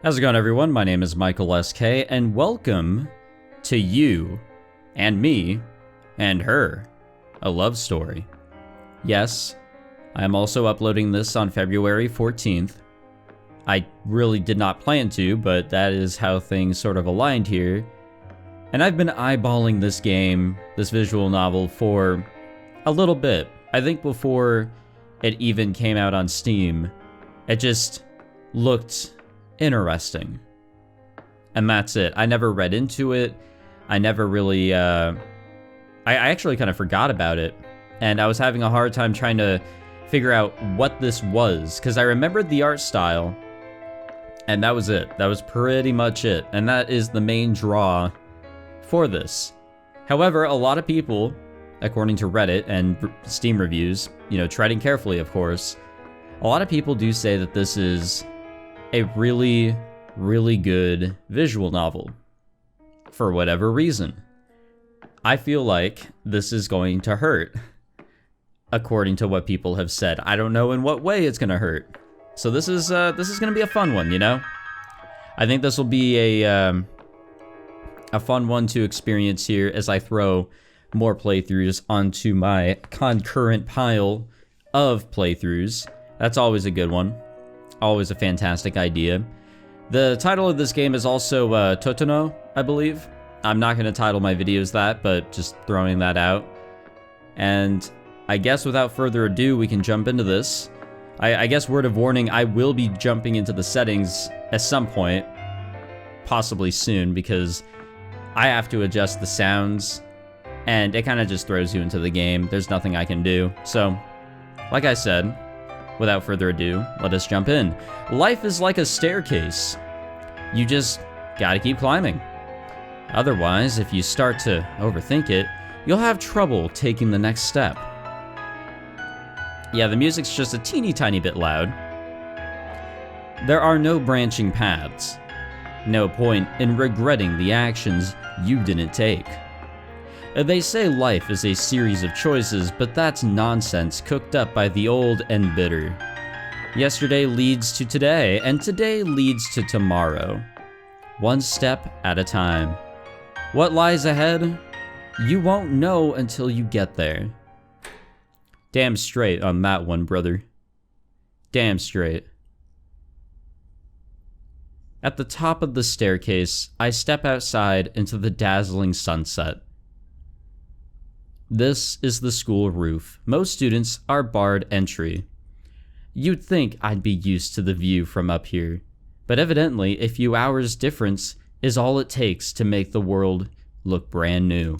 How's it going, everyone? My name is Michael SK, and welcome to You and Me and Her, a love story. Yes, I am also uploading this on February 14th. I really did not plan to, but that is how things sort of aligned here. And I've been eyeballing this game, this visual novel, for a little bit. I think before it even came out on Steam, it just looked interesting. And that's it. I never read into it. I never really, I actually kind of forgot about it. And I was having a hard time trying to figure out what this was, because I remembered the art style, and that was it. That was pretty much it. And that is the main draw for this. However, a lot of people, according to Reddit and Steam reviews, treading carefully, of course, a lot of people do say that this is a really, really good visual novel, for whatever reason. I feel like this is going to hurt, according to what people have said. I don't know in what way it's going to hurt. So this is going to be a fun one, I think this will be a fun one to experience here as I throw more playthroughs onto my concurrent pile of playthroughs. That's always a good one. Always a fantastic idea. The title of this game is also Totono, I believe. I'm not going to title my videos that, but just throwing that out. And I guess without further ado, we can jump into this. I guess word of warning, I will be jumping into the settings at some point, possibly soon, because I have to adjust the sounds, and it kind of just throws you into the game. There's nothing I can do. So, like I said, without further ado, let us jump in. Life is like a staircase. You just gotta keep climbing. Otherwise, if you start to overthink it, you'll have trouble taking the next step. Yeah, the music's just a teeny tiny bit loud. There are no branching paths. No point in regretting the actions you didn't take. They say life is a series of choices, but that's nonsense cooked up by the old and bitter. Yesterday leads to today, and today leads to tomorrow. One step at a time. What lies ahead? You won't know until you get there. Damn straight on that one, brother. Damn straight. At the top of the staircase, I step outside into the dazzling sunset. This is the school roof. Most students are barred entry. You'd think I'd be used to the view from up here, but evidently a few hours difference is all it takes to make the world look brand new.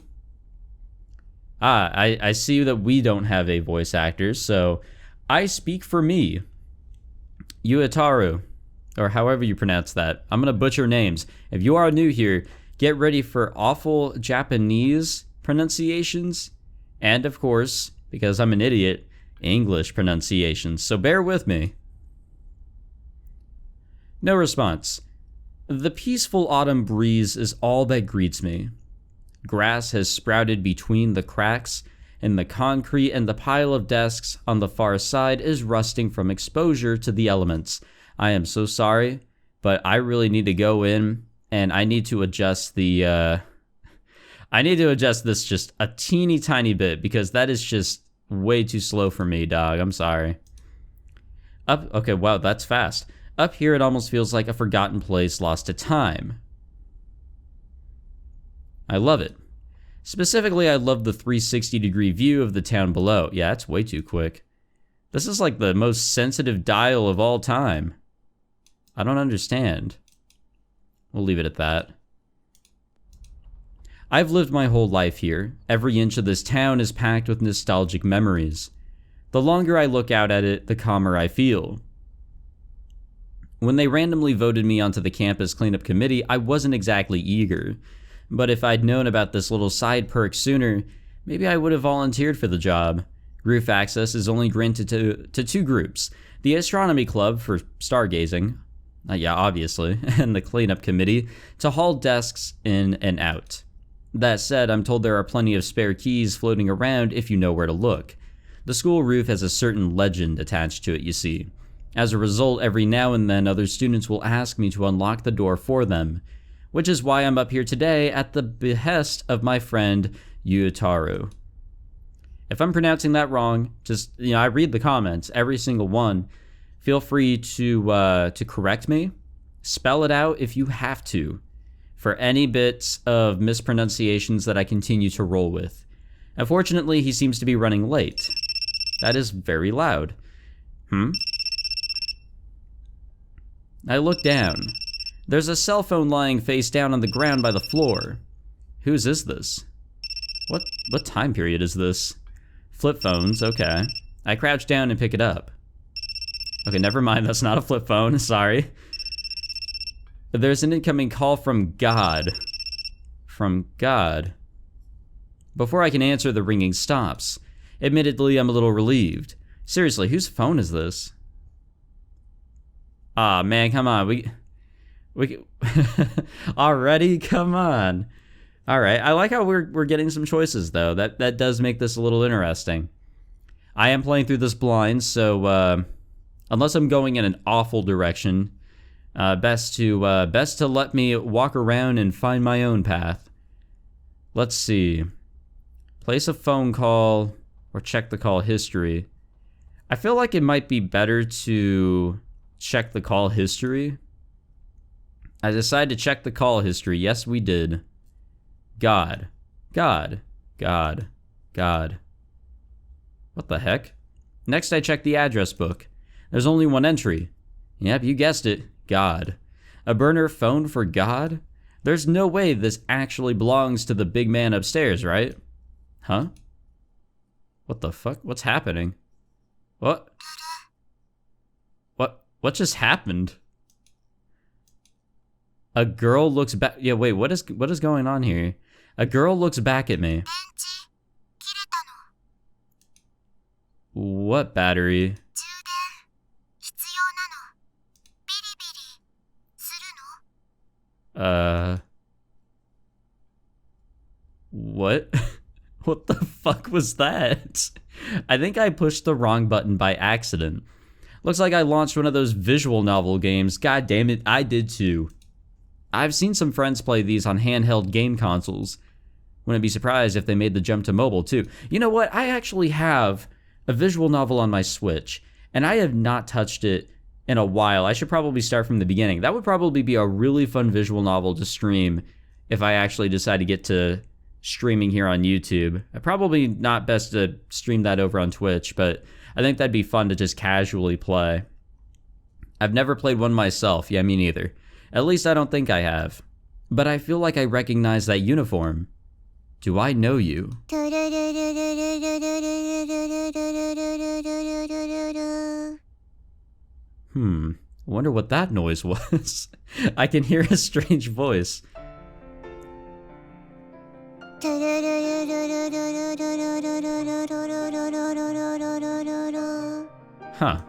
I see that we don't have a voice actor, so I speak for me. Yuataru, or however you pronounce that. I'm gonna butcher names. If you are new here, get ready for awful Japanese pronunciations. And of course, because I'm an idiot, English pronunciations, so bear with me. No response. The peaceful autumn breeze is all that greets me. Grass has sprouted between the cracks in the concrete, and the pile of desks on the far side is rusting from exposure to the elements. I am so sorry, but I really need to go in, and I need to adjust the, I need to adjust this just a teeny tiny bit, because that is just way too slow for me, dog. I'm sorry. Okay, wow, that's fast. Up here, it almost feels like a forgotten place lost to time. I love it. Specifically, I love the 360-degree view of the town below. Yeah, it's way too quick. This is like the most sensitive dial of all time. I don't understand. We'll leave it at that. I've lived my whole life here. Every inch of this town is packed with nostalgic memories. The longer I look out at it, the calmer I feel. When they randomly voted me onto the campus cleanup committee, I wasn't exactly eager. But if I'd known about this little side perk sooner, maybe I would have volunteered for the job. Roof access is only granted to two groups. The astronomy club for stargazing, yeah, obviously, and the cleanup committee to haul desks in and out. That said, I'm told there are plenty of spare keys floating around if you know where to look. The school roof has a certain legend attached to it, you see. As a result, every now and then other students will ask me to unlock the door for them, which is why I'm up here today at the behest of my friend Yutaru. If I'm pronouncing that wrong, just, I read the comments, every single one. Feel free to correct me. Spell it out if you have to, for any bits of mispronunciations that I continue to roll with. Unfortunately, he seems to be running late. That is very loud. I look down. There's a cell phone lying face down on the ground by the floor. Whose is this? What time period is this? Flip phones, okay. I crouch down and pick it up. Okay, never mind, that's not a flip phone, sorry. There's an incoming call from God. From God. Before I can answer, the ringing stops. Admittedly, I'm a little relieved. Seriously, whose phone is this? Ah, man, come on, we already? Come on. Alright, I like how we're getting some choices, though. That does make this a little interesting. I am playing through this blind, so, unless I'm going in an awful direction, best to let me walk around and find my own path. Let's see. Place a phone call, or check the call history. I feel like it might be better to check the call history. I decided to check the call history. Yes, we did. God. God. God. God. What the heck? Next, I checked the address book. There's only one entry. Yep, you guessed it. God. A burner phone for God? There's no way this actually belongs to the big man upstairs, right? Huh? What the fuck? What's happening? What? What just happened? A girl looks back. Yeah, wait, what is going on here? A girl looks back at me. What battery? What? What the fuck was that? I think I pushed the wrong button by accident. Looks like I launched one of those visual novel games. God damn it, I did too. I've seen some friends play these on handheld game consoles. Wouldn't be surprised if they made the jump to mobile too. You know what? I actually have a visual novel on my Switch, and I have not touched it in a while. I should probably start from the beginning. That would probably be a really fun visual novel to stream if I actually decide to get to streaming here on YouTube. Probably not best to stream that over on Twitch, but I think that'd be fun to just casually play. I've never played one myself. Yeah, me neither. At least I don't think I have. But I feel like I recognize that uniform. Do I know you? I wonder what that noise was. I can hear a strange voice. Huh.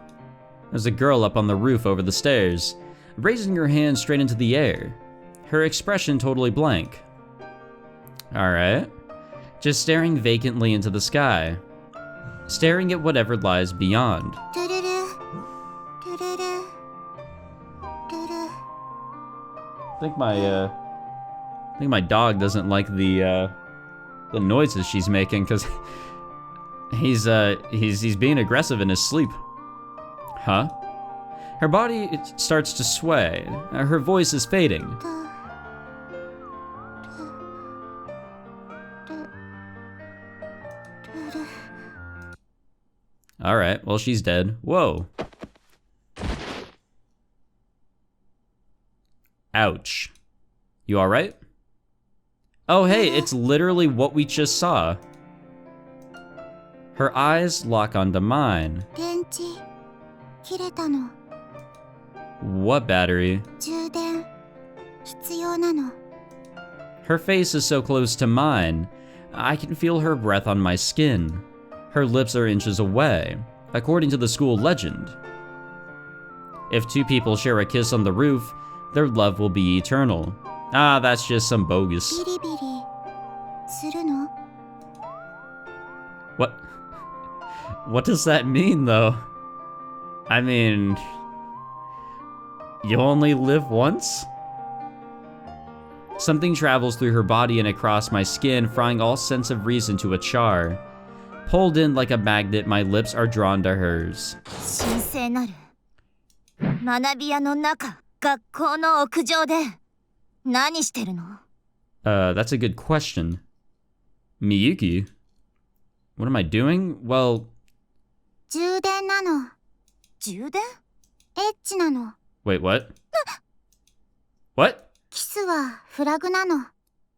There's a girl up on the roof over the stairs, raising her hand straight into the air. Her expression totally blank. Alright. Just staring vacantly into the sky. Staring at whatever lies beyond. I think my dog doesn't like the noises she's making, because he's being aggressive in his sleep. Huh? Her body starts to sway. Her voice is fading. Alright, well, she's dead. Whoa. Ouch. You alright? Oh, hey, it's literally what we just saw. Her eyes lock onto mine. What battery? Her face is so close to mine. I can feel her breath on my skin. Her lips are inches away, according to the school legend. If two people share a kiss on the roof, their love will be eternal. Ah, that's just some bogus. What does that mean, though? I mean, You only live once? Something travels through her body and across my skin, frying all sense of reason to a char. Pulled in like a magnet, my lips are drawn to hers. 神聖なる学び屋の中、学校の屋上で何してるの？ That's a good question. Miyuki? What am I doing? Well... 充電なの。充電？エッチなの。 Wait, what? What? キスはフラグなの。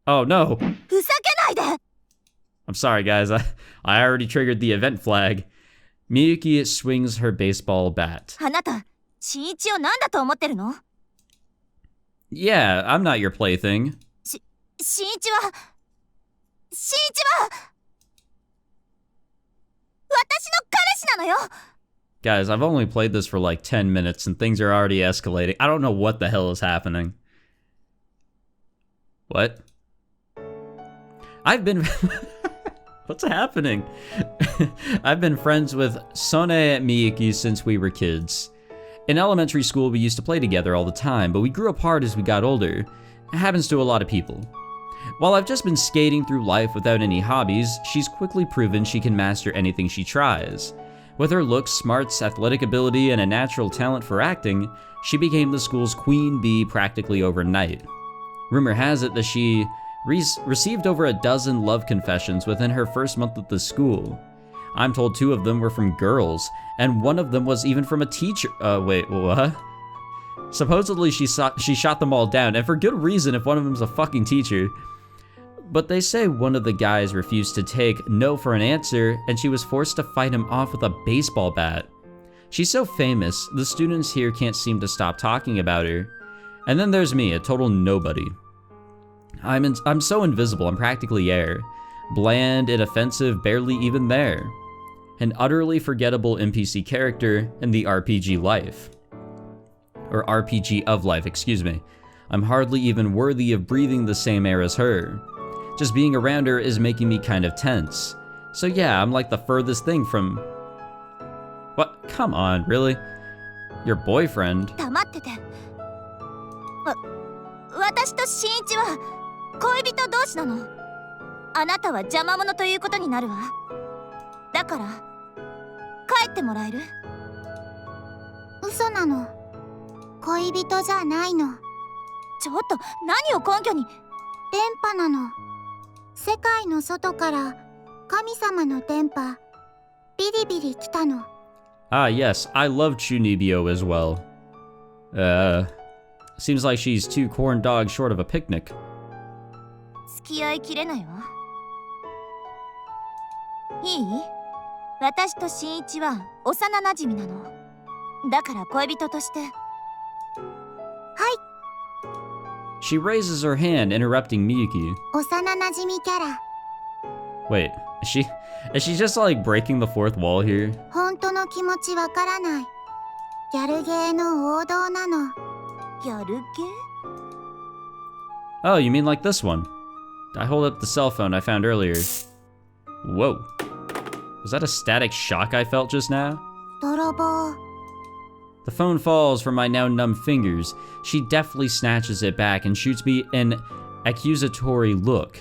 Oh, no. ふざけないで！ I'm sorry, guys. I already triggered the event flag. Miyuki swings her baseball bat. あなた、新一を何だと思ってるの？ Yeah, I'm not your plaything. 新一は私の彼氏なのよ。 Guys, I've only played this for like 10 minutes and things are already escalating. I don't know what the hell is happening. What? I've been... What's happening? I've been friends with Sone and Miyuki since we were kids. In elementary school, we used to play together all the time, but we grew apart as we got older. It happens to a lot of people. While I've just been skating through life without any hobbies, she's quickly proven she can master anything she tries. With her looks, smarts, athletic ability, and a natural talent for acting, she became the school's queen bee practically overnight. Rumor has it that she received over a dozen love confessions within her first month at the school. I'm told 2 of them were from girls, and 1 of them was even from a teacher. Wait, what? Supposedly she shot them all down, and for good reason if one of them's a fucking teacher. But they say one of the guys refused to take no for an answer, and she was forced to fight him off with a baseball bat. She's so famous, the students here can't seem to stop talking about her. And then there's me, a total nobody. I'm so invisible, I'm practically air. Bland, inoffensive, barely even there. An utterly forgettable NPC character in the RPG life. Or RPG of life, excuse me. I'm hardly even worthy of breathing the same air as her. Just being around her is making me kind of tense. So yeah, I'm like the furthest thing from... What? Come on, really? Your boyfriend? 黙ってて。私と新一は恋人同士なの。あなたは邪魔者ということになるわ。だから帰ってもらえる？嘘なの。恋人じゃないの。ちょっと何を根拠に？電波なの。世界の外から神様の電波ビリビリ来たの。Ah, yes, I love Chunibyo as well. Seems like she's 2 corn dogs short of a picnic. 付き合いきれないわ。いい？私と新一は幼なじみなの。だから恋人として。はい。 She raises her hand, interrupting Miyuki. 幼なじみキャラ。 Wait, is she just like breaking the 4th wall here? 本当の気持ちわからない。ギャルゲーの王道なの。ギャルゲー？ Oh, you mean like this one? I hold up the cell phone I found earlier. Whoa. Was that a static shock I felt just now? 泥棒。 The phone falls from my now numb fingers. She deftly snatches it back and shoots me an accusatory look.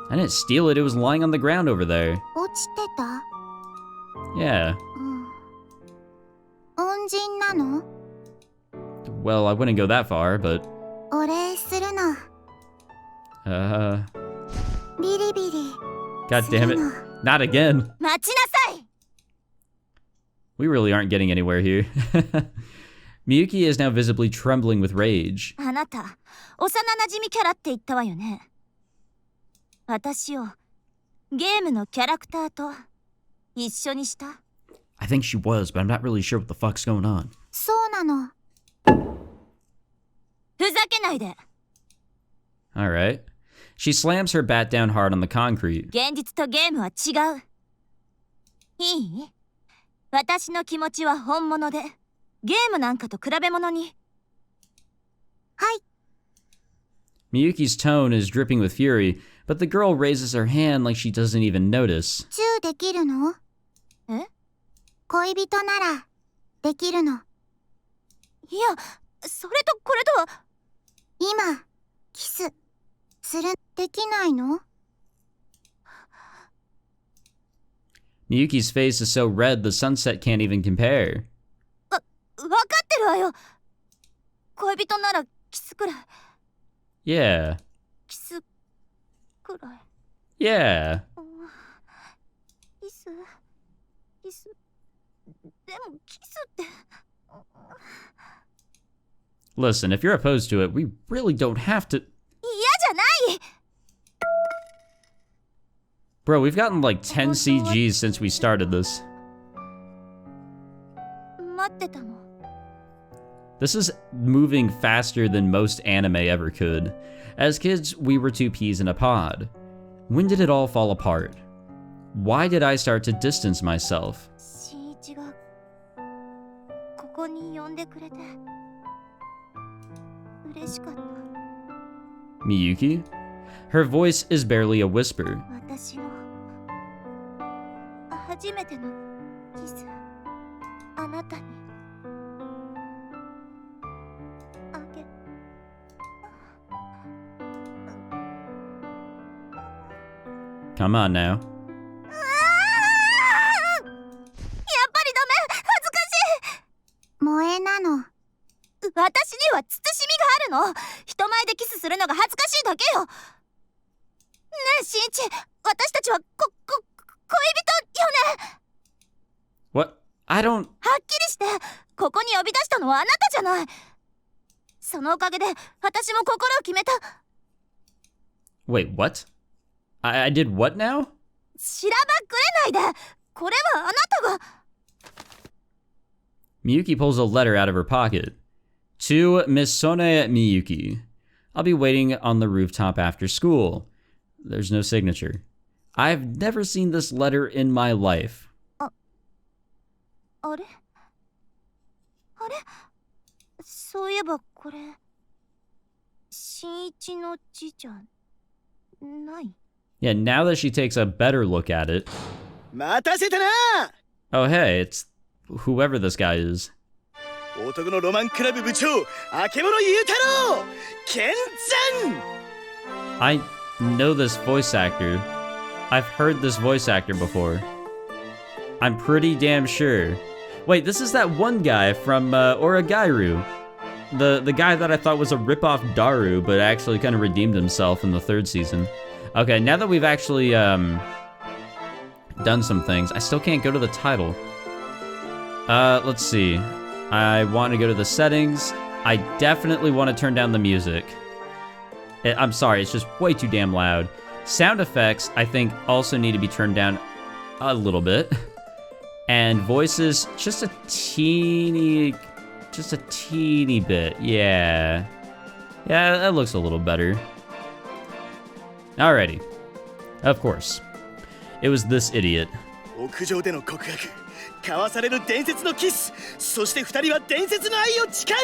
I didn't steal it, it was lying on the ground over there. 落ちてた？ Yeah. 恩人なの？ Well, I wouldn't go that far, but... お礼するの。ビリビリ。 God damn it. Not again. 待ちなさい！ We really aren't getting anywhere here. Miyuki is now visibly trembling with rage. あなた、幼なじみキャラって言ったわよね。私をゲームのキャラクターと一緒にした？ I think she was, but I'm not really sure what the fuck's going on. そうなの。ふざけないで。 Alright. She slams her bat down hard on the concrete. 現実とゲームは違う。いい？私の気持ちは本物で、ゲームなんかと比べ物に。はい。 Miyuki's tone is dripping with fury, but the girl raises her hand like she doesn't even notice. チューできるの？え？恋人ならできるの。いや、それとこれとは。今、キス、する、できないの？ Miyuki's face is so red the sunset can't even compare. わかってるわよ。恋人ならキスくらい。Yeah. キスくらい。Yeah. キス。でもキスって。Listen, if you're opposed to it, we really don't have to. 嫌じゃない。 Bro, we've gotten like 10 CGs since we started this. 待ってたの。 This is moving faster than most anime ever could. As kids, we were two peas in a pod. When did it all fall apart? Why did I start to distance myself? 新一がここに呼んでくれて嬉しかった。 Miyuki? Her voice is barely a whisper. 私の初めてのキス、あなたにあげ。 Come on now. やっぱりダメ。恥ずかしい。萌えなの。私には慎みがあるの。人前でキスするのが恥ずかしいだけよ。ねえ新一、私たちは恋人よね。 What? I don't. はっきりして、ここに呼び出したのはあなたじゃない。そのおかげで私も心を決めた。 Wait, what? I did what now? しらばっくれないで。これはあなたが。 Miyuki pulls a letter out of her pocket. To Miss Sone Miyuki. I'll be waiting on the rooftop after school. There's no signature. I've never seen this letter in my life. あれそういえばこれ新一の字じゃない。 Yeah, now that she takes a better look at it. 待たせたな。 Oh, hey, it's whoever this guy is. 男のロマンクラブ部長、あけぼのゆうたろう、健山。 I know this voice actor. I've heard this voice actor before. I'm pretty damn sure. Wait, this is that one guy from Oragairu. The guy that I thought was a ripoff Daru, but actually kind of redeemed himself in the 3rd season. Okay, now that we've actually done some things, I still can't go to the title. Let's see. I want to go to the settings. I definitely want to turn down the music. I'm sorry, it's just way too damn loud. Sound effects, I think, also need to be turned down a little bit. And voices, just a teeny bit. Yeah, that looks a little better. Alrighty. Of course. It was this idiot. 屋上での告白、交わされる伝説のキス、そして二人は伝説の愛を誓う。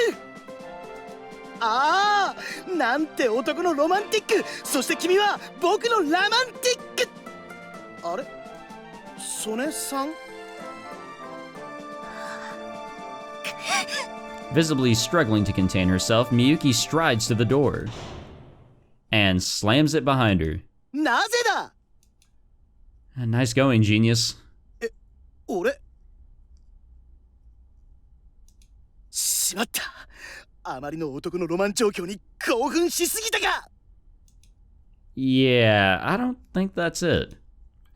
ああ、なんて男のロマンティック。そして君は僕のラマンティック。あれ、曽根さん。 Visibly struggling to contain herself, Miyuki strides to the door and slams it behind her. なぜだ。 Nice going, genius. 俺。しまった。あまりの男のロマン状況に興奮しすぎたか。 Yeah, I don't think that's it.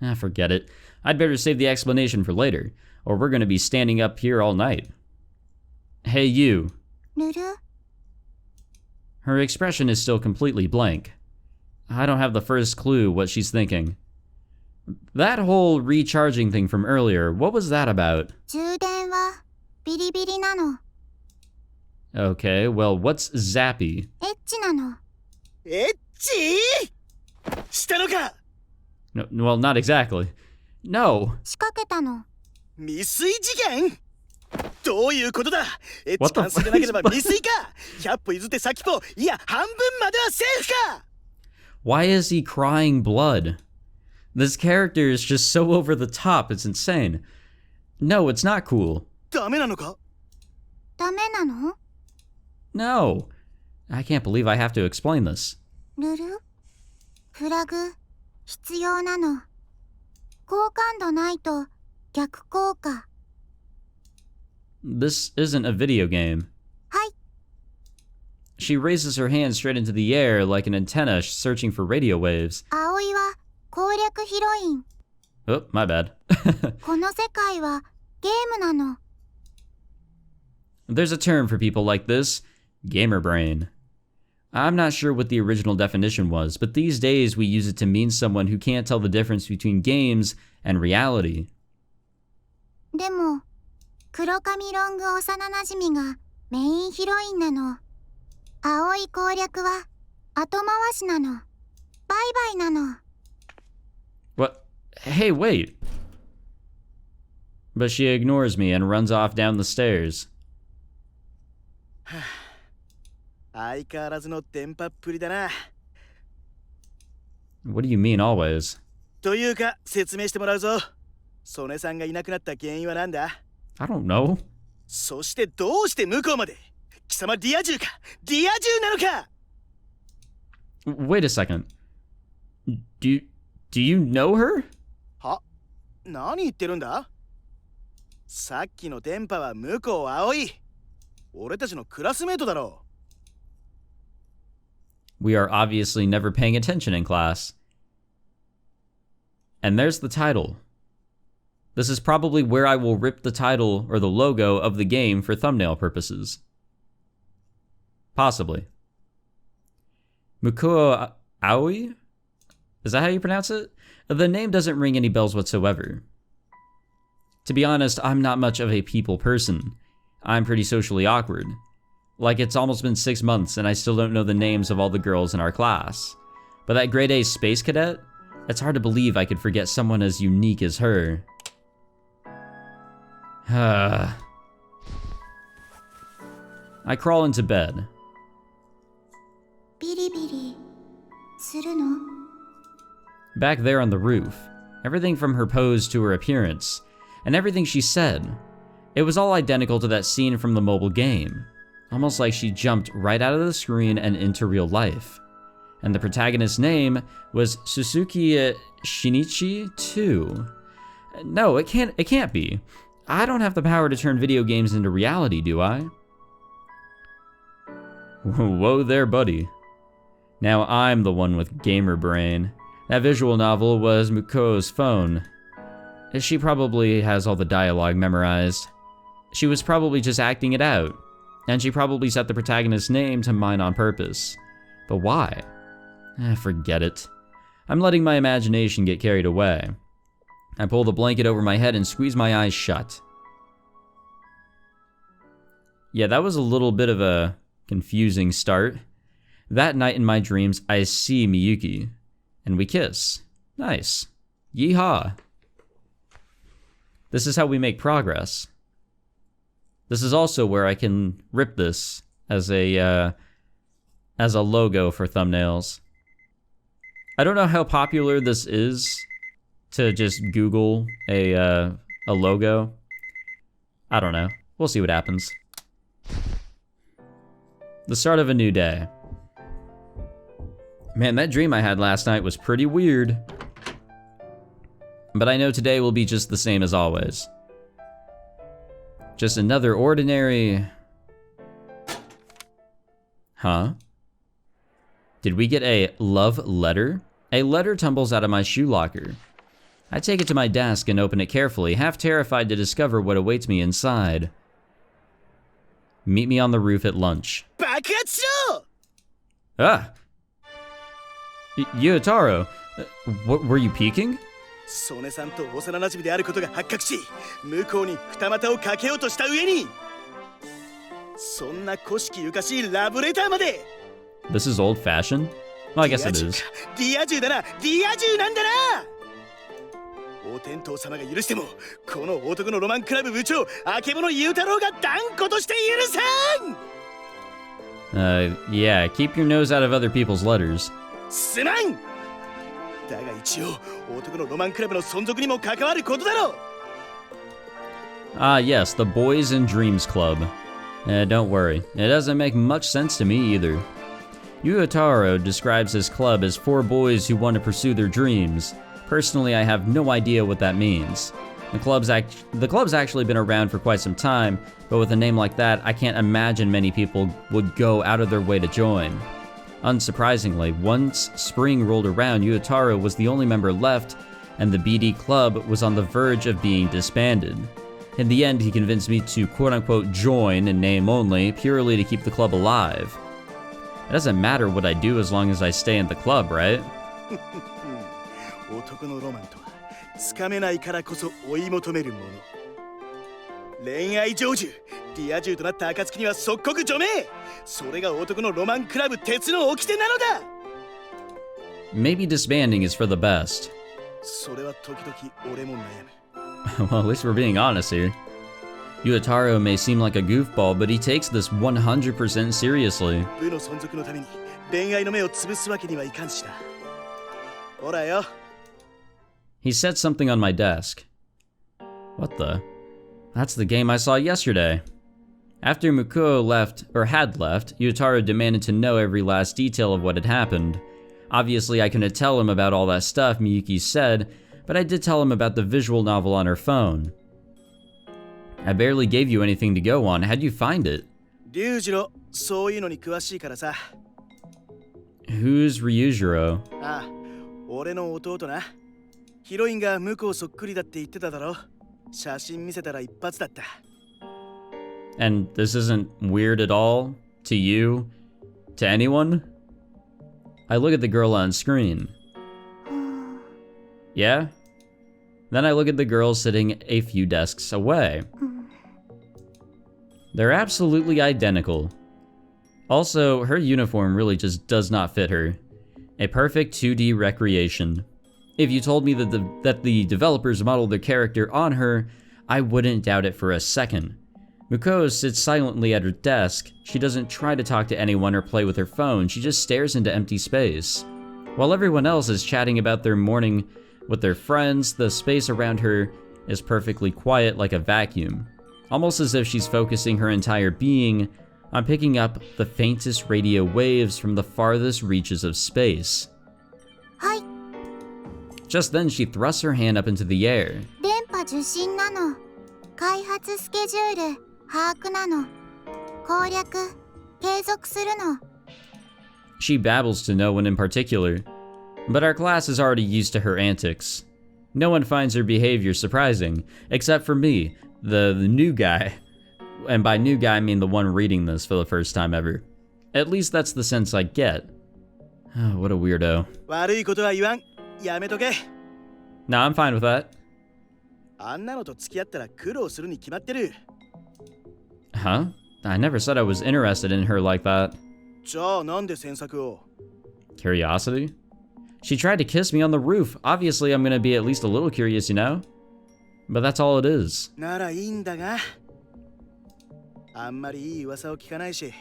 Forget it. I'd better save the explanation for later, or we're gonna be standing up here all night. Hey, you. ルル？ Her expression is still completely blank. I don't have the first clue what she's thinking. That whole recharging thing from earlier, what was that about? 充電はビリビリなの。 Okay, well, what's zappy? エッチなの。エッチしたのか。 No, well, not exactly. No. 仕掛けたの。未遂事件。どういうことだ。エッチ What the 関数じゃなければ未遂か。100歩譲って先歩、いや半分まではセーフか。 Why is he crying blood? This character is just so over the top, it's insane. No, it's not cool. ダメなのか。ダメなの？ No. I can't believe I have to explain this. ルルフラグ必要なの。好感度ないと逆効果。 This isn't a video game. はい。 She raises her hand straight into the air like an antenna searching for radio waves. 葵は攻略ヒロイン。 Oh, my bad. この世界はゲームなの。 There's a term for people like this, gamer brain. I'm not sure what the original definition was, but these days we use it to mean someone who can't tell the difference between games and reality. でも、黒髪ロング幼なじみがメインヒロインなの。葵攻略は後回しなの。バイバイなの。 What? Hey, wait. But she ignores me and runs off down the stairs. 相変わらずの電波っぷりだな。 What do you mean always? というか説明してもらうぞ。曽根さんがいなくなった原因は何だ？ I don't know. そしてどうして向こうまで？貴様リア充か？リア充なのか？ Wait a second. Do you know her? は？何言ってるんだ？さっきの電波は向こう葵。俺たちのクラスメートだろう。 We are obviously never paying attention in class. And there's the title. This is probably where I will rip the title or the logo of the game for thumbnail purposes. Possibly. Mukuo Aoi? Is that how you pronounce it? The name doesn't ring any bells whatsoever. To be honest, I'm not much of a people person. I'm pretty socially awkward. Like, it's almost been 6 months and I still don't know the names of all the girls in our class. But that grade A space cadet? It's hard to believe I could forget someone as unique as her. I crawl into bed. ビリビリするの？ Back there on the roof, everything from her pose to her appearance, and everything she said, it was all identical to that scene from the mobile game. Almost like she jumped right out of the screen and into real life. And the protagonist's name was Suzuki Shinichi too. No, it can't be. I don't have the power to turn video games into reality, do I? Whoa there, buddy. Now I'm the one with gamer brain. That visual novel was Muko's phone. She probably has all the dialogue memorized. She was probably just acting it out. And she probably set the protagonist's name to mine on purpose. But why? Forget it. I'm letting my imagination get carried away. I pull the blanket over my head and squeeze my eyes shut. Yeah, that was a little bit of a confusing start. That night in my dreams, I see Miyuki, and we kiss. Nice. Yeehaw. This is how we make progress. This is also where I can rip this as a logo for thumbnails. I don't know how popular this is to just Google a logo. I don't know. We'll see what happens. The start of a new day. Man, that dream I had last night was pretty weird. But I know today will be just the same as always. Just another ordinary... Huh? Did we get a love letter? A letter tumbles out of my shoe locker. I take it to my desk and open it carefully, half terrified to discover what awaits me inside. Meet me on the roof at lunch. Ah! Yotaro, what, were you peeking? 曽根さんと幼馴染であることが発覚し、向こうに二股をかけようとした上に、そんな古式ゆかしいラブレターまで。 This is old-fashioned? Well, I guess it is. リア充だな、リア充なんだな。お天道様が許しても、この男のロマンクラブ部長、あけぼの雄太郎が断固として許さん。Yeah, keep your nose out of other people's letters. すまん。だが一応、男のロマンクラブの存続にも関わることだろう。Ah, yes, the Boys and Dreams Club. Don't worry, it doesn't make much sense to me either. Yuotaro describes his club as 4 boys who want to pursue their dreams. Personally, I have no idea what that means. The club's actually been around for quite some time, but with a name like that, I can't imagine many people would go out of their way to join. Unsurprisingly, once spring rolled around, Yuotaro was the only member left, and the BD club was on the verge of being disbanded. In the end, he convinced me to quote-unquote join in name only, purely to keep the club alive. It doesn't matter what I do as long as I stay in the club, right? 男のロマンとはつかめないからこそ追い求めるもの。恋愛成就、リア充となった暁には即刻除名。それが男のロマンクラブ鉄の掟なのだ。Maybe disbanding is for the best. それは時々俺も悩む。Well, at least we're being honest here. Yuotaro may seem like a goofball, but he takes this 100% seriously. 部の存続のために恋愛の目を潰すわけにはいかんしな。ほらよ。He said something on my desk. What the? That's the game I saw yesterday. After Mukuo had left, Yuotaro demanded to know every last detail of what had happened. Obviously, I couldn't tell him about all that stuff Miyuki said, but I did tell him about the visual novel on her phone. I barely gave you anything to go on. How'd you find it? Ryujiro, そういうのに詳しいからさ。Who's Ryujiro? ああ、俺の弟な。ヒロインが向こうそっくりだって言ってただろ。写真見せたら一発だった。And this isn't weird at all? To you? To anyone? I look at the girl on screen. Yeah? Then I look at the girl sitting a few desks away. They're absolutely identical. Also, her uniform really just does not fit her. A perfect 2D recreation. If you told me that the developers modeled their character on her, I wouldn't doubt it for a second. Muko sits silently at her desk. She doesn't try to talk to anyone or play with her phone, she just stares into empty space. While everyone else is chatting about their morning with their friends, the space around her is perfectly quiet like a vacuum. Almost as if she's focusing her entire being on picking up the faintest radio waves from the farthest reaches of space. Hi. Just then, she thrusts her hand up into the air. 電波受信なの。開発スケジュール把握なの。攻略継続するの。She babbles to no one in particular, but our class is already used to her antics. No one finds her behavior surprising, except for me, the new guy. And by new guy, I mean the one reading this for the first time ever. At least that's the sense I get. Oh, what a weirdo. 悪いことは言わん。やめとけ。No, I'm fine with that. あんなのと付き合ったら苦労するに決まってる。Huh? I never said I was interested in her like that. じゃあなんで詮索を？ Curiosity? She tried to kiss me on the roof. Obviously, I'm gonna be at least a little curious, you know? But that's all it is. ならいいんだが。あんまりいい噂を聞かないし。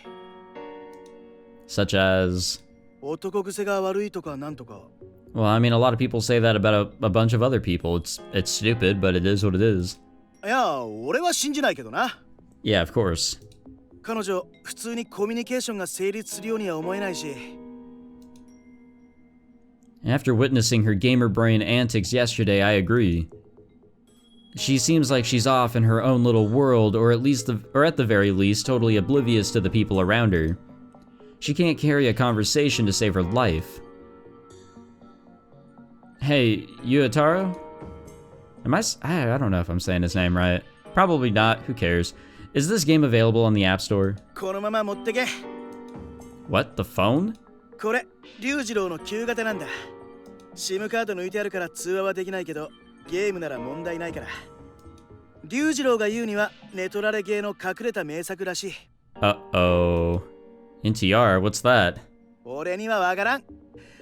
Such as? 男癖が悪いとかなんとか。Well, I mean, a lot of people say that about a bunch of other people. It's stupid, but it is what it is. いや、俺は信じないけどな。Yeah, of course. 彼女、普通にコミュニケーションが成立するようには思えないし。After witnessing her gamer brain antics yesterday, I agree. She seems like she's off in her own little world, or at the very least, totally oblivious to the people around her. She can't carry a conversation to save her life. Hey, Yuotaro? I don't know if I'm saying his name right. Probably not, who cares. Is this game available on the App Store? このまま持ってけ。What, the phone? これ、龍次郎の旧型なんだ。SIM カード抜いてあるから通話はできないけど、ゲームなら問題ないから。龍次郎が言うには、ネトラレゲーの隠れた名作らしい。Uh-oh. NTR, what's that? 俺にはわからん。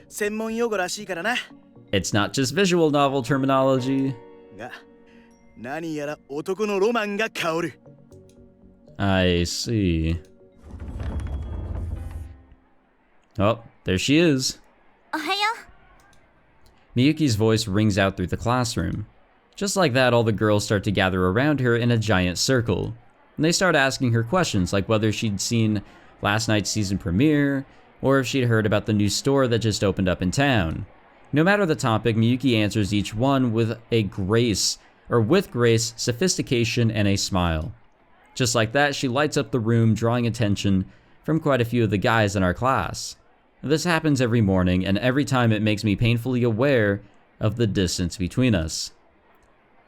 専門用語らしいからな。It's not just visual novel terminology. が、何やら男のロマンが香る。I see. Oh, there she is. おはよ Miyuki's voice rings out through the classroom. Just like that, all the girls start to gather around her in a giant circle. and they start asking her questions like whether she'd seen last night's season premiere, or if she'd heard about the new store that just opened up in town. No matter the topic, Miyuki answers each one with grace, sophistication, and a smile. Just like that, she lights up the room, drawing attention from quite a few of the guys in our class. This happens every morning, and every time it makes me painfully aware of the distance between us.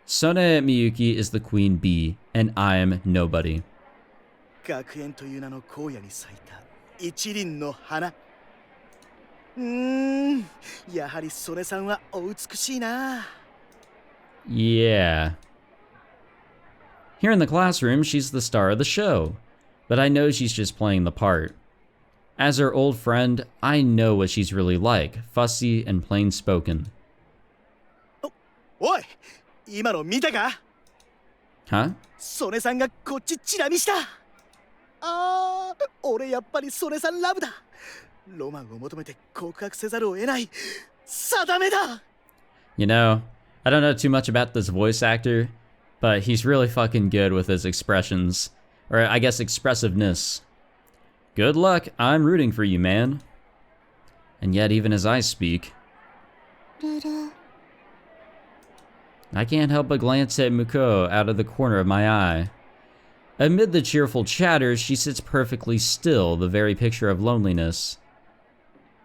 Sone Miyuki is the queen bee, and I'm nobody. 学園という名の荒野に咲いた一輪の花。やはり曽根さんはお美しいな。Yeah. Here in the classroom, she's the star of the show, but I know she's just playing the part. As her old friend, I know what she's really like, fussy and plain-spoken. おい、今の見たか? Huh? 曽根さんがこっちチラ見した。俺やっぱり曽根さんラブだ。ロマンを求めて告白せざるを得ない。定めだ。You know, I don't know too much about this voice actor, but he's really fucking good with his expressions, or I guess expressiveness. Good luck, I'm rooting for you, man. And yet, even as I speak, I can't help but glance at Muko out of the corner of my eye. Amid the cheerful chatter, she sits perfectly still, the very picture of loneliness.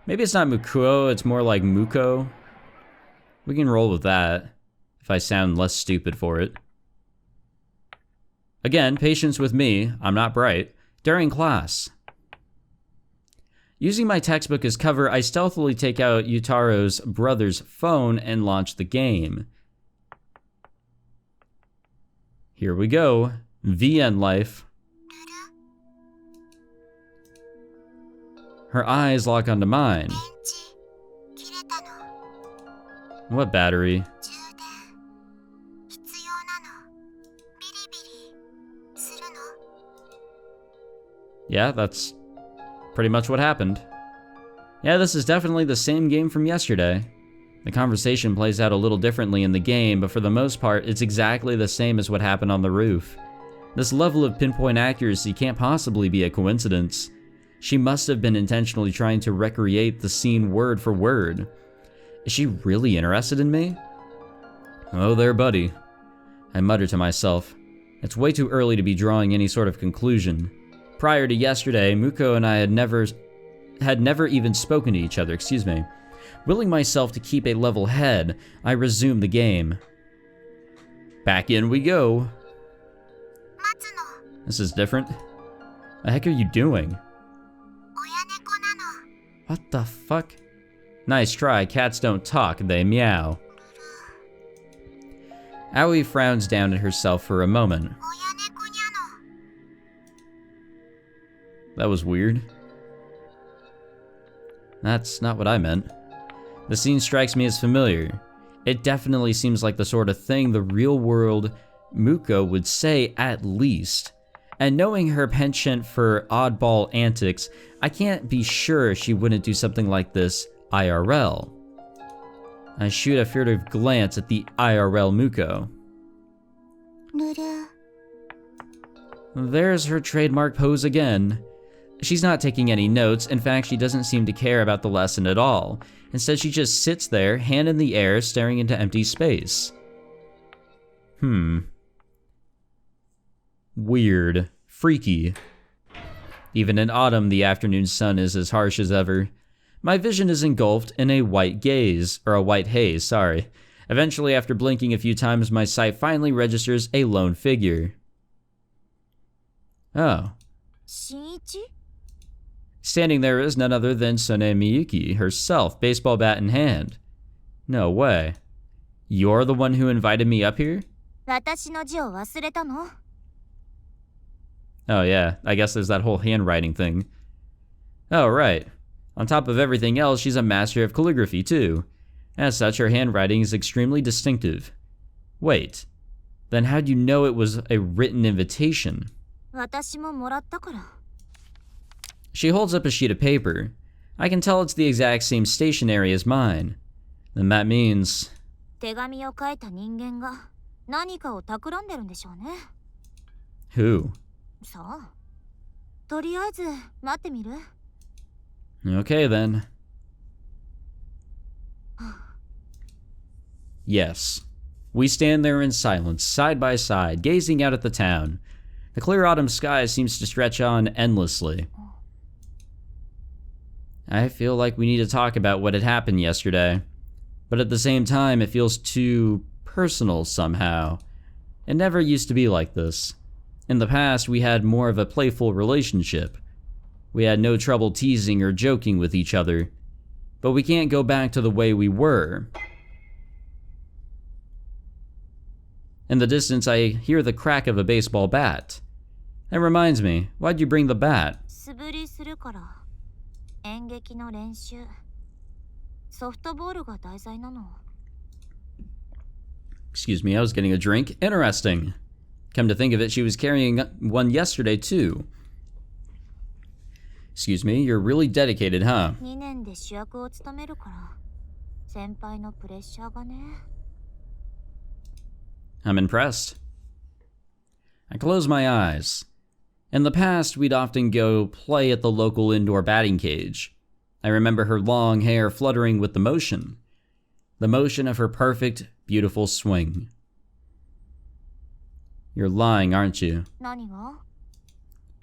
Maybe it's not Muko, it's more like Muko. We can roll with that, if I sound less stupid for it. Again, patience with me, I'm not bright, during class. Using my textbook as cover, I stealthily take out Yutaro's brother's phone and launch the game. Here we go. VN life. Her eyes lock onto mine. What battery? Yeah, that's pretty much what happened. Yeah, this is definitely the same game from yesterday. The conversation plays out a little differently in the game, but for the most part, it's exactly the same as what happened on the roof. This level of pinpoint accuracy can't possibly be a coincidence. She must have been intentionally trying to recreate the scene word for word. Is she really interested in me? Oh there, buddy. I mutter to myself. It's way too early to be drawing any sort of conclusion. Prior to yesterday, Muko and I had never even spoken to each other, Willing myself to keep a level head, I resume the game. Back in we go. This is different. The heck are you doing? What the fuck? Nice try, cats don't talk, they meow. Aoi frowns down at herself for a moment. That was weird. That's not what I meant. The scene strikes me as familiar. It definitely seems like the sort of thing the real world Muko would say at least. And knowing her penchant for oddball antics, I can't be sure she wouldn't do something like this IRL. I shoot a furtive glance at the IRL Muko. There's her trademark pose again. She's not taking any notes. In fact, she doesn't seem to care about the lesson at all. Instead, she just sits there, hand in the air, staring into empty space. Weird. Freaky. Even in autumn, the afternoon sun is as harsh as ever. My vision is engulfed in a white haze. Eventually, after blinking a few times, my sight finally registers a lone figure. Oh. Shinichi? Standing there is none other than Sone Miyuki herself, baseball bat in hand. No way. You're the one who invited me up here? 私の字を忘れたの? Oh yeah, I guess there's that whole handwriting thing. Oh right. On top of everything else, she's a master of calligraphy too. As such, her handwriting is extremely distinctive. Wait, then how'd you know it was a written invitation? 私ももらったから. She holds up a sheet of paper. I can tell it's the exact same stationery as mine. Then that means... 手紙を書いた人間が何かを企んでるんでしょうね. Who? さあ、とりあえず待ってみる？ Okay then. Yes. We stand there in silence, side by side, gazing out at the town. The clear autumn sky seems to stretch on endlessly. I feel like we need to talk about what had happened yesterday, but at the same time it feels too personal somehow. It never used to be like this. In the past, we had more of a playful relationship. We had no trouble teasing or joking with each other, but we can't go back to the way we were. In the distance, I hear the crack of a baseball bat. That reminds me, why'd you bring the bat? 素振りするから。演劇の練習。ソフトボールが題材なの。 Excuse me, I was getting a drink. Interesting. Come to think of it, she was carrying one yesterday too. Excuse me, you're really dedicated, huh? 2年で主役を務めるから。先輩のプレッシャーがね。 I'm impressed. I close my eyes. In the past, we'd often go play at the local indoor batting cage. I remember her long hair fluttering with the motion of her perfect, beautiful swing. You're lying, aren't you? 何が？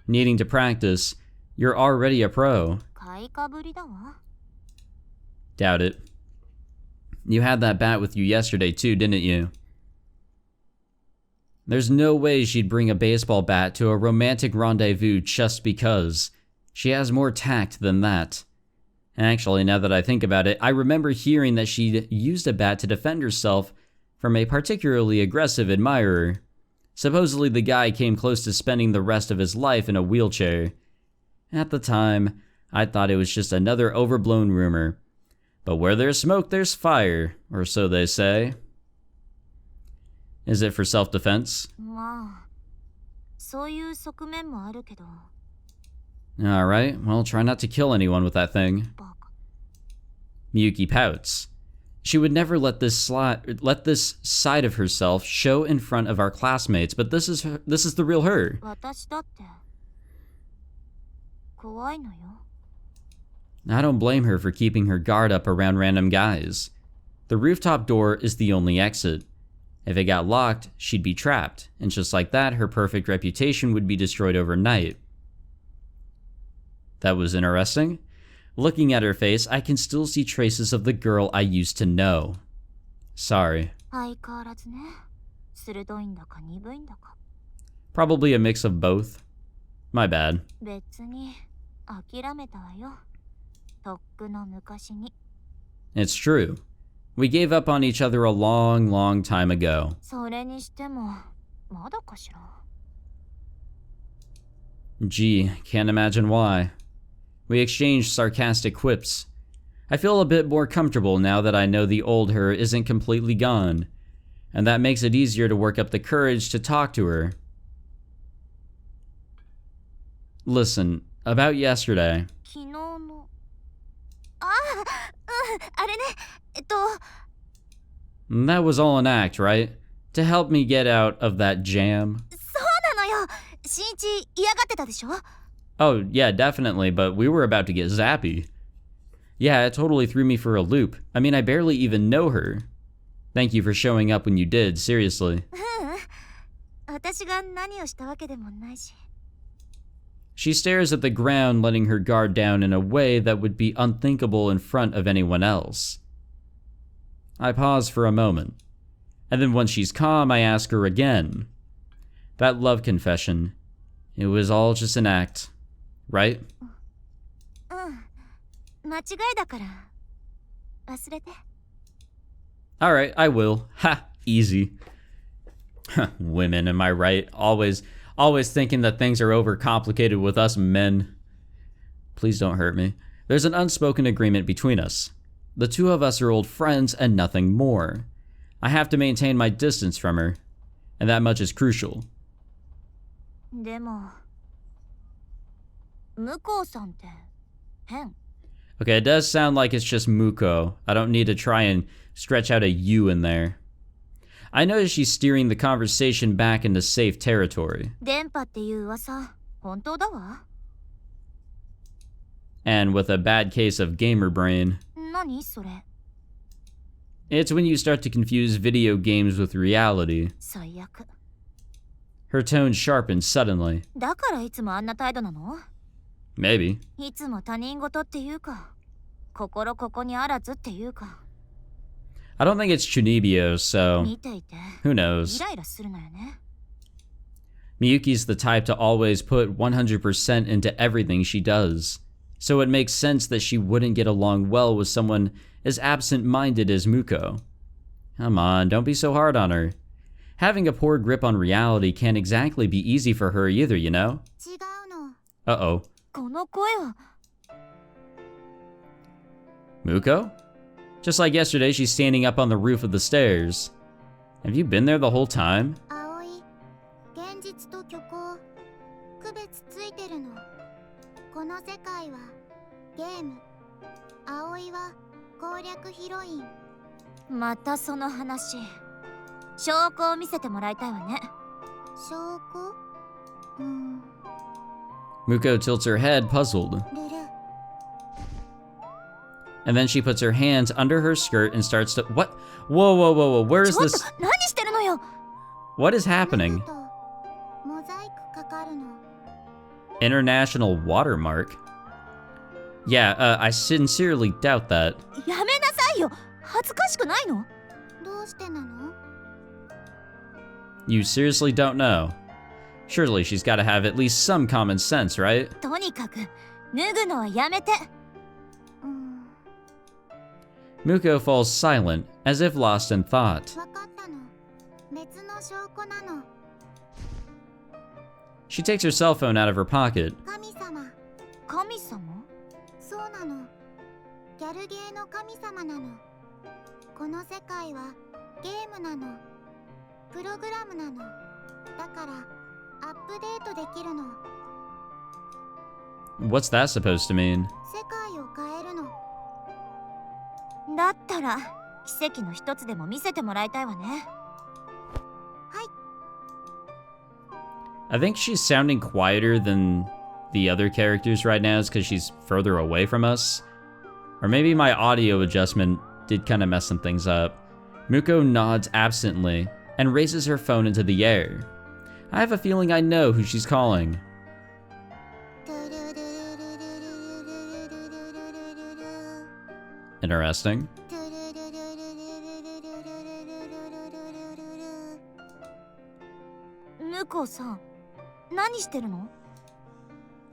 Needing to practice, you're already a pro. 買いかぶりだわ。 Doubt it. You had that bat with you yesterday too, didn't you? There's no way she'd bring a baseball bat to a romantic rendezvous just because. She has more tact than that. Actually, now that I think about it, I remember hearing that she'd used a bat to defend herself from a particularly aggressive admirer. Supposedly, the guy came close to spending the rest of his life in a wheelchair. At the time, I thought it was just another overblown rumor. But where there's smoke, there's fire, or so they say. Is it for self-defense? まあ、そういう側面もあるけど。 Alright, well, try not to kill anyone with that thing. バカ。 Miyuki pouts. She would never let this side of herself show in front of our classmates, but this is the real her. 私だって。怖いのよ。 I don't blame her for keeping her guard up around random guys. The rooftop door is the only exit. If it got locked, she'd be trapped, and just like that, her perfect reputation would be destroyed overnight. That was interesting. Looking at her face, I can still see traces of the girl I used to know. Sorry. 相変わらずね。鋭いんだか鈍いんだか。 Probably a mix of both. My bad. 別に諦めたわよ。とっくの昔に。 It's true. We gave up on each other a long, long time ago. それにしても、まだかしら。 Gee, can't imagine why. We exchanged sarcastic quips. I feel a bit more comfortable now that I know the old her isn't completely gone, and that makes it easier to work up the courage to talk to her. Listen, about yesterday. 昨日の。ああ、あれね。That was all an act, right? To help me get out of that jam? そうなのよ。新一嫌がってたでしょ? Oh, yeah, definitely, but we were about to get zappy. Yeah, it totally threw me for a loop. I mean, I barely even know her. Thank you for showing up when you did, seriously. 私が何をしたわけでもないし。 She stares at the ground, letting her guard down in a way that would be unthinkable in front of anyone else. I pause for a moment, and then once she's calm, I ask her again. That love confession, it was all just an act, right? 間違いだから。忘れて。 Alright, I will. Ha, easy. Women, am I right? Always thinking that things are overcomplicated with us men. Please don't hurt me. There's an unspoken agreement between us. The two of us are old friends and nothing more. I have to maintain my distance from her, and that much is crucial. でも、向こうさんって変。 Okay, it does sound like it's just Muko. I don't need to try and stretch out a U in there. I notice she's steering the conversation back into safe territory. 電波っていう噂、本当だわ。And with a bad case of gamer brain. 何それ。 It's when you start to confuse video games with reality. 最悪。 Her tone sharpened suddenly. だからいつもあんな態度なの？ Maybe. いつも他人事っていうか、心ここにあらずっていうか。 I don't think it's Chunibyo, so 見ていて、 who knows? イライラするのよね。 Miyuki's the type to always put 100% into everything she does. So it makes sense that she wouldn't get along well with someone as absent-minded as Muko. Come on, don't be so hard on her. Having a poor grip on reality can't exactly be easy for her either, you know? 違うの。 Uh-oh. この声は。 Muko? Just like yesterday, she's standing up on the roof of the stairs. Have you been there the whole time? 葵、現実と虚構、区別ついてるの。この世界はゲーム。葵は攻略ヒロイン。またその話。証拠を見せてもらいたいわね。証拠？Muko tilts her head, puzzled. ルル。 And then she puts her hands under her skirt and starts to— What? Whoa, whoa, whoa, whoa, where is ちょっと this? 何してるのよ。 What is happening? とモザイクかかるの。 International watermark? Yeah, I sincerely doubt that. やめなさいよ。恥ずかしくないの？どうしてなの？ You seriously don't know? Surely she's got to have at least some common sense, right? とにかく脱ぐのはやめて。 Muko falls silent, as if lost in thought. わかったの。別の証拠なの。 She takes her cell phone out of her pocket. 神様。神様？そうなの。ギャルゲーの神様なの。この世界はゲームなの。プログラムなの。だからアップデートできるの。 What's that supposed to mean? 世界を変えるの。だったら奇跡の一つでも見せてもらいたいわね。 I think she's sounding quieter than the other characters right now is because she's further away from us. Or maybe my audio adjustment did kind of mess some things up. Muko nods absently and raises her phone into the air. I have a feeling I know who she's calling. Interesting. 向こうさん、何してるの？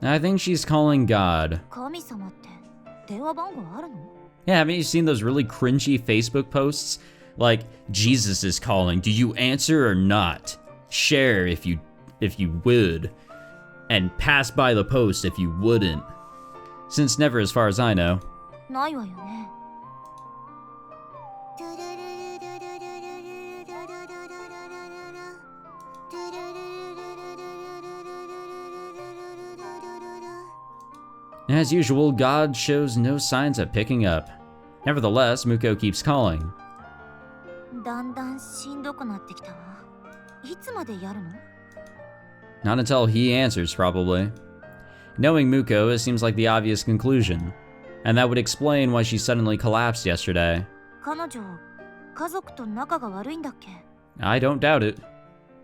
I think she's calling God. 神様って電話番号あるの？ Yeah, haven't you seen those really cringy Facebook posts? Like, Jesus is calling, do you answer or not? Share if you would. And pass by the post if you wouldn't. Since never as far as I know. ないわよね。 As usual, God shows no signs of picking up. Nevertheless, Muko keeps calling. だんだんしんどくなってきたわ。いつまでやるの？ Not until he answers, probably. Knowing Muko, it seems like the obvious conclusion. And that would explain why she suddenly collapsed yesterday. 彼女、家族と仲が悪いんだっけ？ I don't doubt it.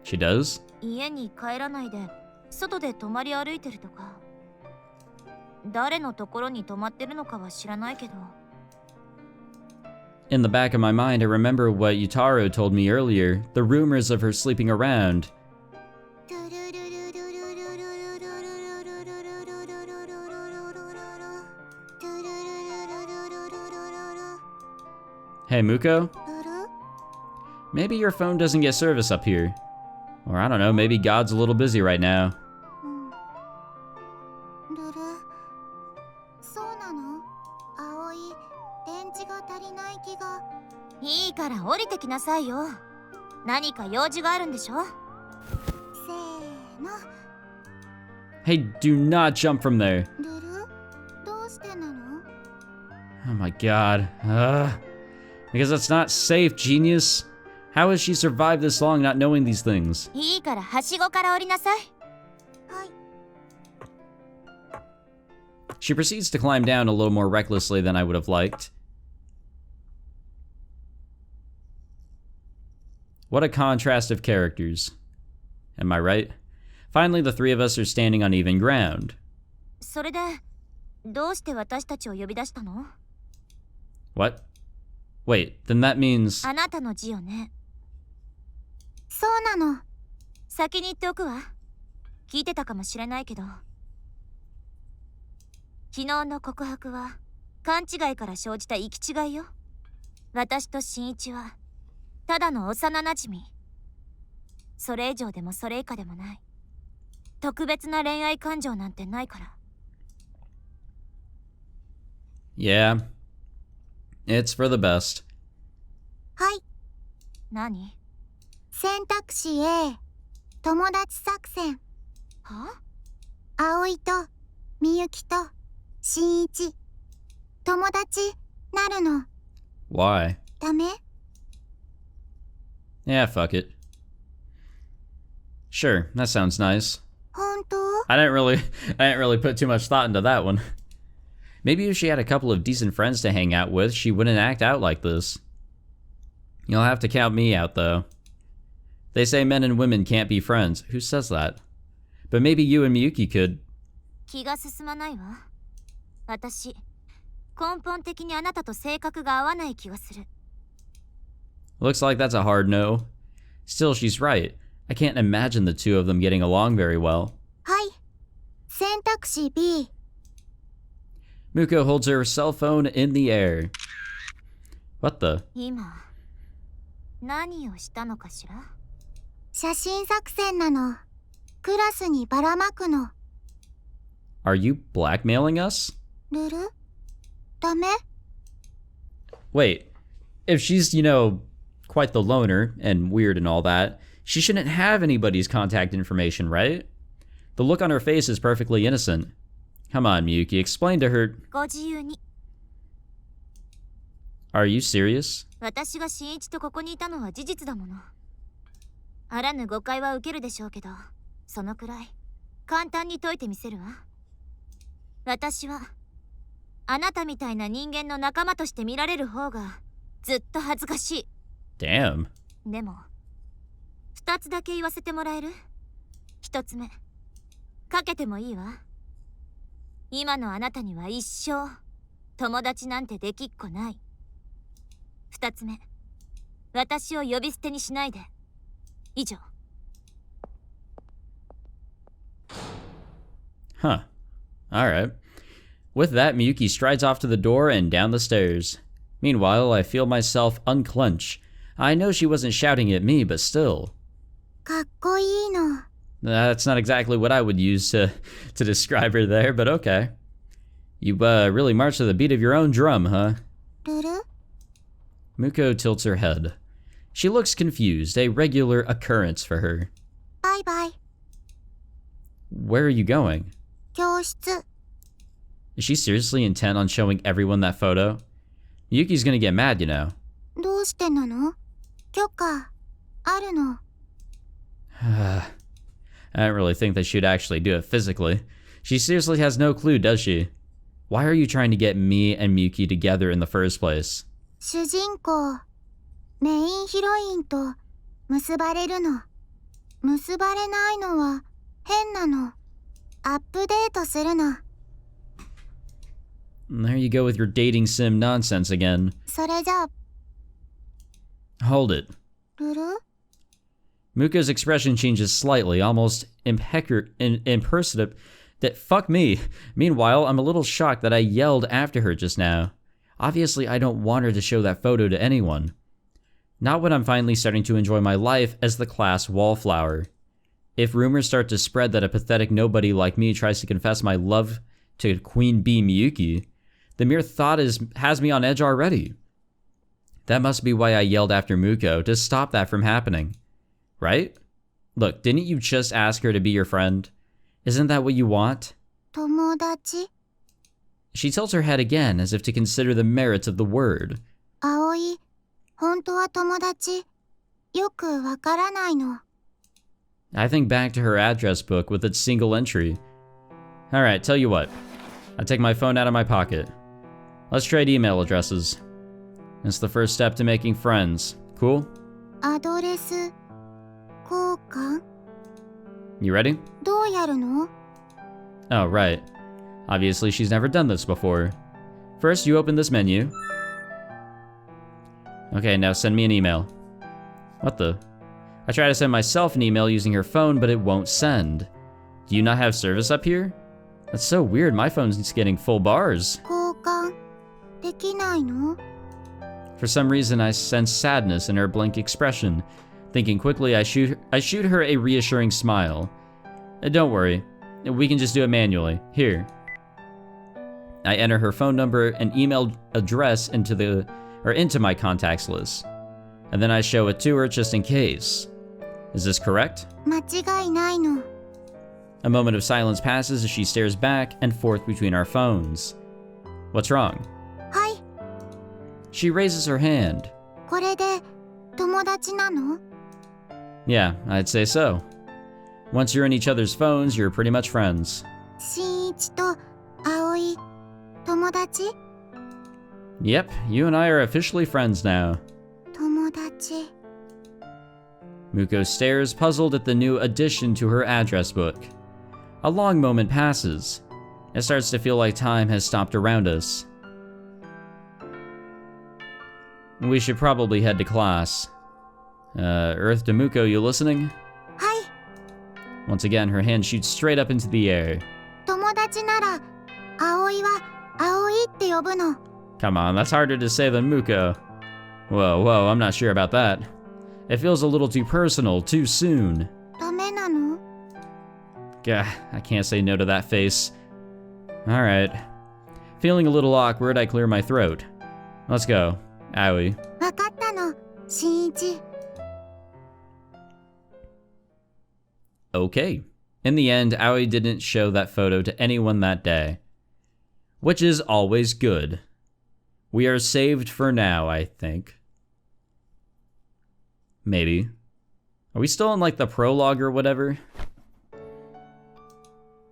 She does? 家に帰らないで外で泊まり歩いてるとか。誰のところに泊まってるのかは知らないけど。 In the back of my mind, I remember what Yutaro told me earlier, the rumors of her sleeping around. Hey, Muko? Maybe your phone doesn't get service up here. Or I don't know, maybe God's a little busy right now. ルル、そうなの？葵、電池が足りない気が。いいから降りてきなさいよ。何か用事があるんでしょ？せーの。 Hey, do not jump from there. ルル、どうしてなの？ Oh my god. Because that's not safe, genius. How has she survived this long not knowing these things? いいからはしごから降りなさい。はい。 She proceeds to climb down a little more recklessly than I would have liked. What a contrast of characters. Am I right? Finally, the three of us are standing on even ground. それで、どうして私たちを呼び出したの？ What? Wait, then that means... あなたの字よね。そうなの。先に言っておくわ。聞いてたかもしれないけど。昨日の告白は勘違いから生じた行き違いよ。私と新一はただの幼なじみ。それ以上でもそれ以下でもない。特別な恋愛感情なんてないから。Yeah. It's for the best. はい。何？選択肢 A、友達作戦。は？葵とみゆきと新一、友達なるの。 Why? ダメ？ Yeah, fuck it. Sure, that sounds nice. 本当？ I didn't really put too much thought into that one. Maybe if she had a couple of decent friends to hang out with, she wouldn't act out like this. You'll have to count me out, though. They say men and women can't be friends. Who says that? But maybe you and Miyuki could. 気が進まないわ。私、根本的にあなたと性格が合わない気がする。Looks like that's a hard no. Still, she's right. I can't imagine the two of them getting along very well. はい。選択肢 B。 Muko holds her cell phone in the air. What the? 今、何をしたのかしら？写真作戦なの。クラスにばらまくの。 Are you blackmailing us? ルル？ダメ？ Wait, if she's, you know, quite the loner and weird and all that, she shouldn't have anybody's contact information, right? The look on her face is perfectly innocent. Come on, Miyuki, explain to her. ご自由に。 Are you serious? 私が新一とここにいたのは事実だもの。あらぬ誤解は受けるでしょうけど、そのくらい簡単に解いてみせるわ。私はあなたみたいな人間の仲間として見られる方がずっと恥ずかしい。 Damn. でも2つだけ言わせてもらえる？1つ目、かけてもいいわ。今のあなたには一生友達なんてできっこない。2つ目、私を呼び捨てにしないで。以上。 Huh. Alright. With that, Miyuki strides off to the door and down the stairs. Meanwhile, I feel myself unclench. I know she wasn't shouting at me, but still. かっこいいの。 That's not exactly what I would use to describe her there, but okay. You really march to the beat of your own drum, huh? ルル？ Muko tilts her head. She looks confused, a regular occurrence for her. バイバイ。 Where are you going? 教室。 Is she seriously intent on showing everyone that photo? Miyuki's gonna get mad, you know. どうしてなの？許可あるの。 I don't really think that she'd actually do it physically. She seriously has no clue, does she? Why are you trying to get me and Miyuki together in the first place? 主人公、メインヒロインと結ばれるの。結ばれないのは変なの。アップデートするの。 There you go with your dating sim nonsense again. それじゃあ、 Hold it. ルル？ Muko's expression changes slightly, almost imperceptible. That fuck me. Meanwhile, I'm a little shocked that I yelled after her just now. Obviously, I don't want her to show that photo to anyone. Not when I'm finally starting to enjoy my life as the class wallflower. If rumors start to spread that a pathetic nobody like me tries to confess my love to Queen Bee Miyuki, the mere thought has me on edge already. That must be why I yelled after Muko, to stop that from happening. Right? Look, didn't you just ask her to be your friend? Isn't that what you want? 友達？ She tilts her head again as if to consider the merits of the word. 葵、本当は友達？よよくわからないの。 I think back to her address book with its single entry. Alright, tell you what. I take my phone out of my pocket. Let's trade email addresses. It's the first step to making friends. Cool? アドレス交換 You ready? どうやるの？ Oh, right. Obviously, she's never done this before. First, you open this menu. Okay, now send me an email. What the? I try to send myself an email using her phone, but it won't send. Do you not have service up here? That's so weird, my phone's getting full bars. 交換できないの？ For some reason, I sense sadness in her blank expression. Thinking quickly, I shoot her a reassuring smile. Don't worry, we can just do it manually. Here. I enter her phone number and email address into my contacts list. And then I show it to her just in case. Is this correct? 間違いないの。 A moment of silence passes as she stares back and forth between our phones. What's wrong? はい、 She raises her hand. これで友達なの？ Yeah, I'd say so. Once you're in each other's phones, you're pretty much friends. 新一と葵、友達？ Yep, you and I are officially friends now. 友達。 Muko stares, puzzled at the new addition to her address book. A long moment passes. It starts to feel like time has stopped around us. We should probably head to class. Earth to Muko, you listening? はい、 Once again, her hand shoots straight up into the air. 友達なら葵は葵って呼ぶの。 Come on, that's harder to say than Muko. Whoa, I'm not sure about that. It feels a little too personal, too soon. ダメなの？ Gah, I can't say no to that face. Alright. Feeling a little awkward, I clear my throat. Let's go. Aoi. わかったの、新一。 Okay. In the end, Aoi didn't show that photo to anyone that day. Which is always good. We are saved for now, I think. Maybe. Are we still in like the prologue or whatever?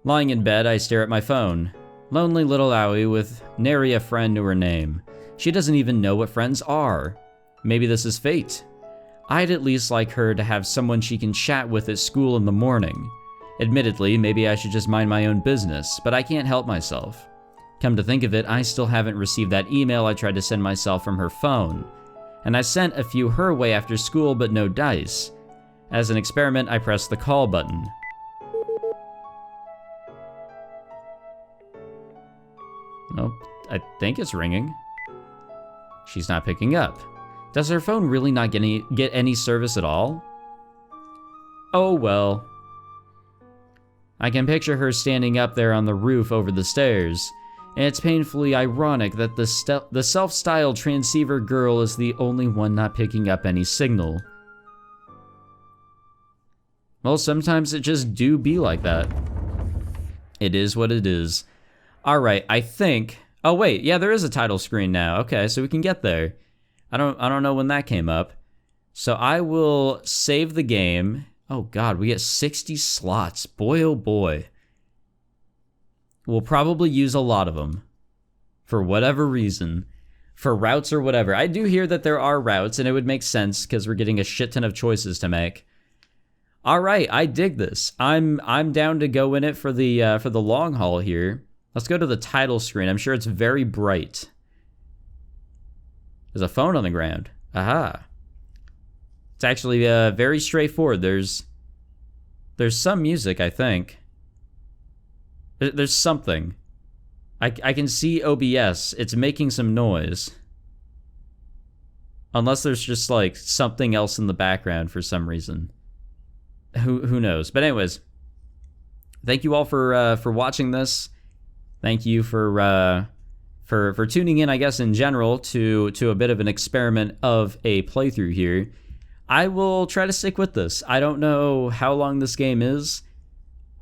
Lying in bed, I stare at my phone. Lonely little Aoi with nary a friend to her name. She doesn't even know what friends are. Maybe this is fate. I'd at least like her to have someone she can chat with at school in the morning. Admittedly, maybe I should just mind my own business, but I can't help myself. Come to think of it, I still haven't received that email I tried to send myself from her phone. And I sent a few her way after school, but no dice. As an experiment, I pressed the call button. Nope, I think it's ringing. She's not picking up. Does her phone really not get any service at all? Oh well. I can picture her standing up there on the roof over the stairs, and it's painfully ironic that the self-styled transceiver girl is the only one not picking up any signal. Well, sometimes it just do be like that. It is what it is. Alright, I think... Oh wait, yeah, there is a title screen now. Okay, so we can get there. I don't know when that came up. So I will save the game. Oh god, we get 60 slots. Boy, oh boy. We'll probably use a lot of them. For whatever reason. For routes or whatever. I do hear that there are routes, and it would make sense because we're getting a shit ton of choices to make. Alright, I dig this. I'm down to go in it for the long haul here. Let's go to the title screen. I'm sure it's very bright. There's a phone on the ground. Aha. It's actually very straightforward. There's some music, I think. There's something. I can see OBS. It's making some noise. Unless there's just like something else in the background for some reason. Who knows? But anyways, thank you all for watching this. Thank you for tuning in, I guess, in general, to a bit of an experiment of a playthrough here. I will try to stick with this. I don't know how long this game is.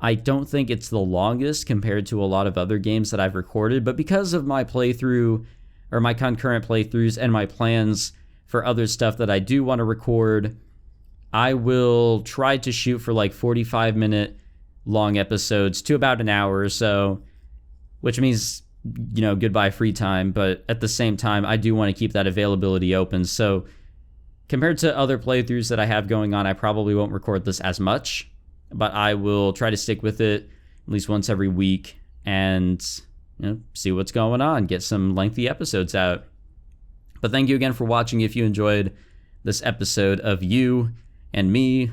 I don't think it's the longest compared to a lot of other games that I've recorded, but because of my playthrough, or my concurrent playthroughs, and my plans for other stuff that I do want to record, I will try to shoot for like 45-minute long episodes to about an hour or so, which means, you know, goodbye free time. But at the same time, I do want to keep that availability open. So compared to other playthroughs that I have going on, I probably won't record this as much, but I will try to stick with it at least once every week and, you know, see what's going on, get some lengthy episodes out. But thank you again for watching. If you enjoyed this episode of You and Me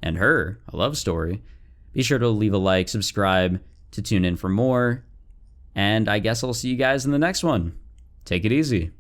and Her, a love story, be sure to leave a like, subscribe to tune in for more, and I guess I'll see you guys in the next one. Take it easy.